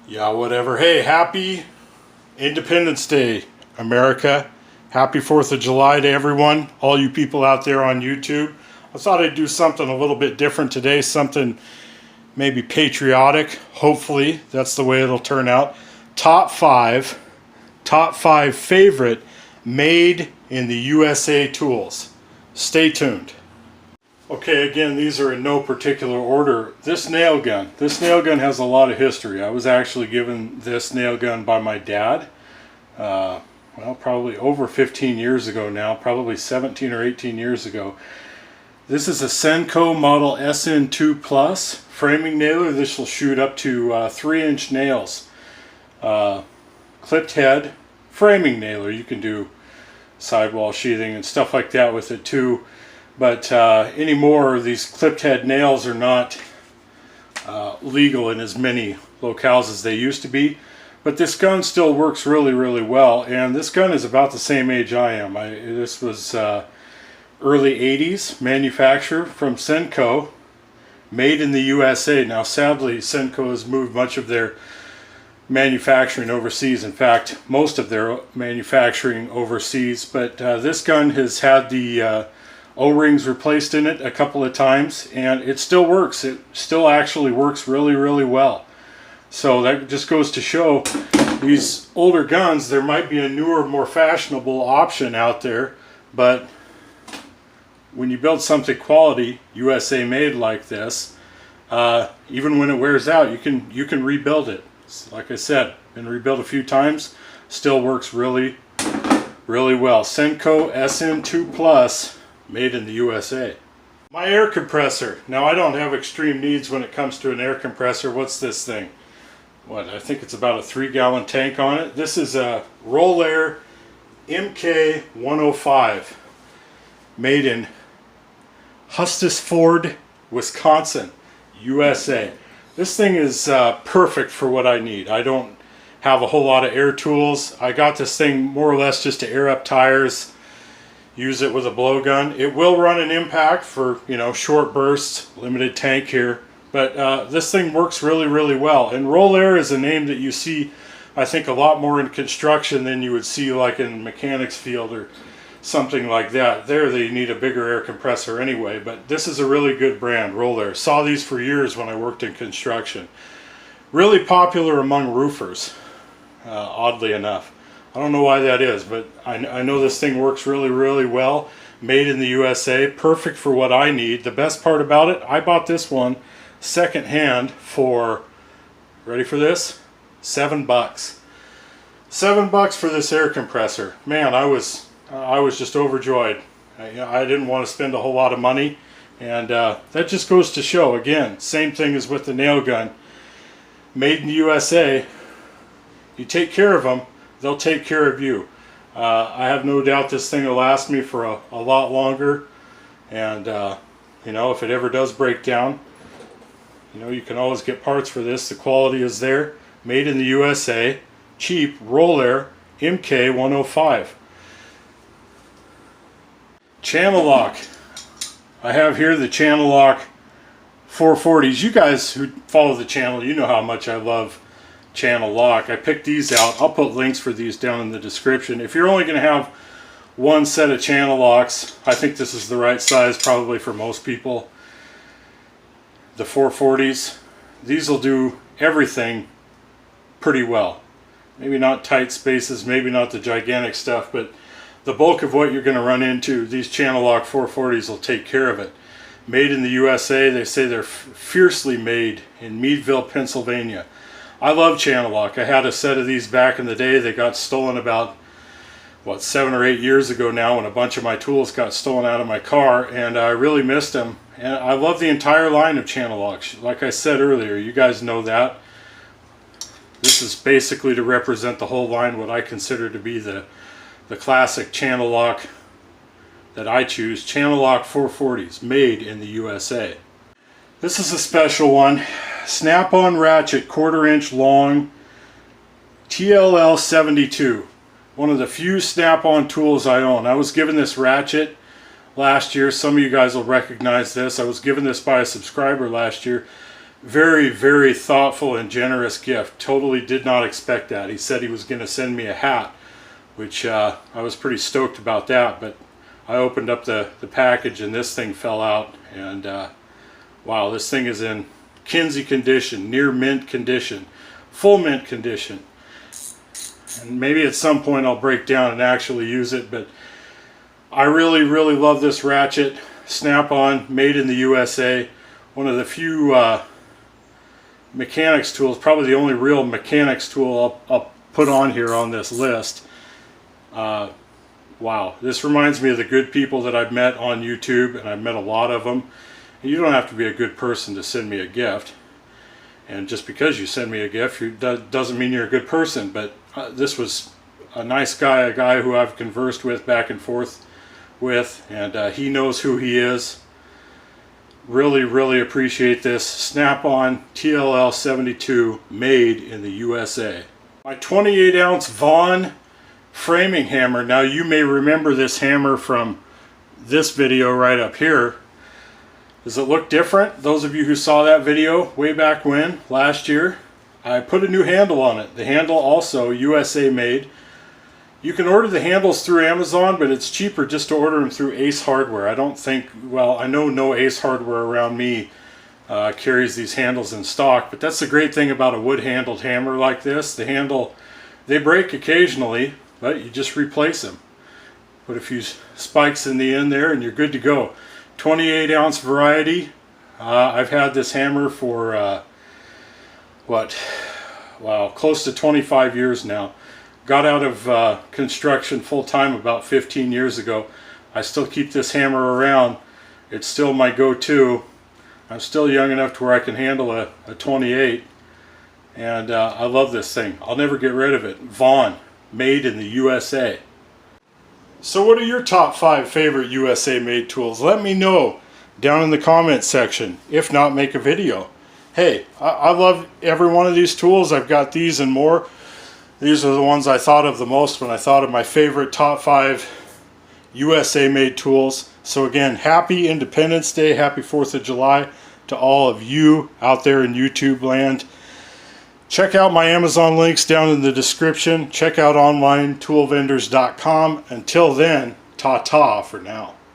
Yeah, whatever. Hey, happy Independence Day, America. Happy 4th of July to everyone, all you people out there on YouTube. I thought I'd do something a little bit different today, something maybe patriotic. Hopefully, that's the way it'll turn out. Top five favorite made in the USA tools. Stay tuned. Okay, again, these are in no particular order. This nail gun has a lot of history. I was actually given this nail gun by my dad, well, probably over 15 years ago now, probably 17 or 18 years ago. This is a Senco model SN2 Plus framing nailer. This will shoot up to 3-inch nails. Clipped head framing nailer. You can do sidewall sheathing and stuff like that with it too. But anymore, these clipped head nails are not legal in as many locales as they used to be. But this gun still works really, really well. And this gun is about the same age I am. This was early 80s, manufacturer from Senco, made in the USA. Now, sadly, Senco has moved much of their manufacturing overseas. In fact, most of their manufacturing overseas. But this gun has had the O-rings replaced in it a couple of times, and it still works. It still actually works really, really well. So that just goes to show these older guns, there might be a newer, more fashionable option out there, but when you build something quality, USA made like this, even when it wears out, you can rebuild it. Like I said, been rebuilt a few times, still works really, really well. Senco SN2 Plus. Made in the USA. My air compressor. Now, I don't have extreme needs when it comes to an air compressor. What's this thing? What, I think it's about a 3-gallon tank on it. This is a Rolair MK105 made in Hustisford, Wisconsin, USA. This thing is perfect for what I need. I don't have a whole lot of air tools. I got this thing more or less just to air up tires, use it with a blowgun. It will run an impact for, you know, short bursts, limited tank here, but this thing works really, really well. And Rolair is a name that you see, I think, a lot more in construction than you would see like in mechanics field or something like that. There they need a bigger air compressor anyway, but this is a really good brand, Rolair. Saw these for years when I worked in construction. Really popular among roofers, oddly enough. I don't know why that is, but I know this thing works really, really well. Made in the USA, perfect for what I need. The best part about it, I bought this one secondhand for, ready for this? $7. $7 for this air compressor. Man, I was just overjoyed. I didn't want to spend a whole lot of money, and that just goes to show, again, same thing as with the nail gun. Made in the USA, you take care of them, they'll take care of you. I have no doubt this thing will last me for a lot longer, and you know, if it ever does break down, you know, you can always get parts for this. The quality is there. Made in the USA, cheap, Rolair MK105. Channellock. I have here the Channellock 440s. You guys who follow the channel, you know how much I love Channellock. I picked these out. I'll put links for these down in the description. If you're only going to have one set of Channellocks, I think this is the right size probably for most people. The 440s, these will do everything pretty well. Maybe not tight spaces, maybe not the gigantic stuff, but the bulk of what you're going to run into, these Channellock 440s will take care of it. Made in the USA, they say they're fiercely made in Meadville, Pennsylvania. I love Channellock. I had a set of these back in the day. They got stolen about, what, 7 or 8 years ago now, when a bunch of my tools got stolen out of my car, and I really missed them. And I love the entire line of Channellocks. Like I said earlier, you guys know that. This is basically to represent the whole line, what I consider to be the classic Channellock that I choose. Channellock 440s, made in the USA. This is a special one. Snap-on ratchet, 1/4 inch long, TLL 72. One of the few snap-on tools I own. I was given this ratchet last year. Some of you guys will recognize this. I was given this by a subscriber last year. Very, very thoughtful and generous gift. Totally did not expect that. He said he was going to send me a hat, which I was pretty stoked about that, but I opened up the package and this thing fell out, and wow, this thing is in Kinsey condition, near mint condition, full mint condition. And maybe at some point I'll break down and actually use it, but I really, really love this ratchet. Snap-on, made in the USA. One of the few mechanics tools, probably the only real mechanics tool I'll put on here on this list. Wow, this reminds me of the good people that I've met on YouTube, and I've met a lot of them. And you don't have to be a good person to send me a gift. And just because you send me a gift, doesn't mean you're a good person. But this was a nice guy, a guy who I've conversed with back and forth with, and he knows who he is. Really, really appreciate this. Snap-on TLL 72, made in the USA. My 28-ounce Vaughn framing hammer. Now you may remember this hammer from this video right up here. Does it look different? Those of you who saw that video way back when, last year, I put a new handle on it. The handle also USA made. You can order the handles through Amazon, but it's cheaper just to order them through Ace Hardware. I don't think, well, I know no Ace Hardware around me carries these handles in stock, but that's the great thing about a wood-handled hammer like this. The handle, they break occasionally, but you just replace them. Put a few spikes in the end there and you're good to go. 28-ounce variety. I've had this hammer for, wow, close to 25 years now. Got out of construction full-time about 15 years ago. I still keep this hammer around. It's still my go-to. I'm still young enough to where I can handle a 28. And I love this thing. I'll never get rid of it. Vaughn, made in the USA. So what are your top 5 favorite USA made tools? Let me know down in the comments section. If not, make a video. Hey, I love every one of these tools. I've got these and more. These are the ones I thought of the most when I thought of my favorite top 5 USA made tools. So again, happy Independence Day, happy 4th of July to all of you out there in YouTube land. Check out my Amazon links down in the description. Check out onlinetoolvendors.com. Until then, ta-ta for now.